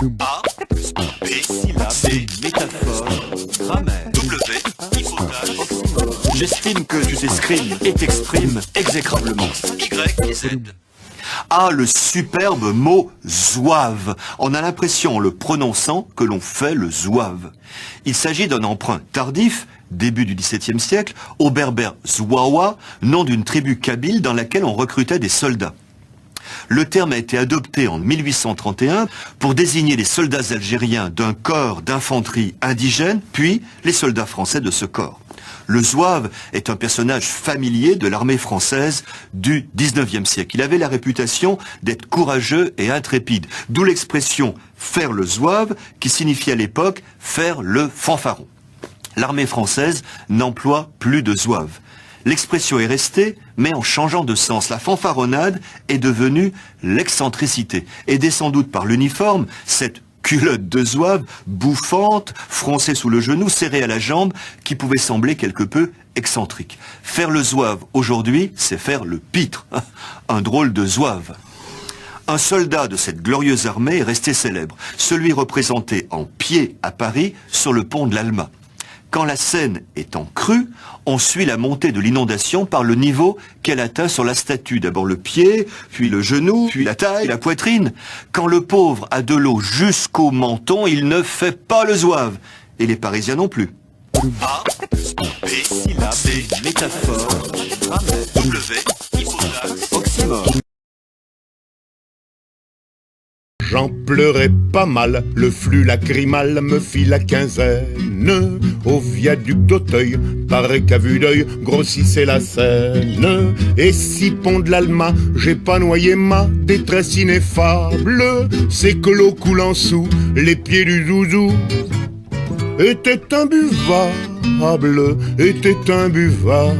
A plus B, syllabe, C, métaphore, grammaire, W, hypothèse, oxymore. J'estime que tu t'exprimes et t'exprimes exécrablement. Y et Z. Ah, le superbe mot zouave. On a l'impression, en le prononçant, que l'on fait le zouave. Il s'agit d'un emprunt tardif, début du XVIIe siècle, au berbère zouawa, nom d'une tribu kabyle dans laquelle on recrutait des soldats. Le terme a été adopté en 1831 pour désigner les soldats algériens d'un corps d'infanterie indigène, puis les soldats français de ce corps. Le zouave est un personnage familier de l'armée française du XIXe siècle. Il avait la réputation d'être courageux et intrépide, d'où l'expression « faire le zouave » qui signifie à l'époque « faire le fanfaron ». L'armée française n'emploie plus de zouave. L'expression est restée, mais en changeant de sens. La fanfaronnade est devenue l'excentricité, aidée sans doute par l'uniforme, cette culotte de zouave, bouffante, froncée sous le genou, serrée à la jambe, qui pouvait sembler quelque peu excentrique. Faire le zouave aujourd'hui, c'est faire le pitre, un drôle de zouave. Un soldat de cette glorieuse armée est resté célèbre, celui représenté en pied à Paris sur le pont de l'Alma. Quand la Seine est en crue, on suit la montée de l'inondation par le niveau qu'elle atteint sur la statue. D'abord le pied, puis le genou, puis la taille, la poitrine. Quand le pauvre a de l'eau jusqu'au menton, il ne fait pas le zouave. Et les Parisiens non plus. A, B, syllabe, C, métaphore, grammaire, W, hypothèse, oxymore. J'en pleurais pas mal, le flux lacrymal me fit la quinzaine. Au viaduc d'Auteuil, paraît qu'à vue d'œil grossissait la Seine. Et si pont de l'Alma, j'ai pas noyé ma détresse ineffable, c'est que l'eau coulant sous les pieds du zouzou était imbuvable, était imbuvable.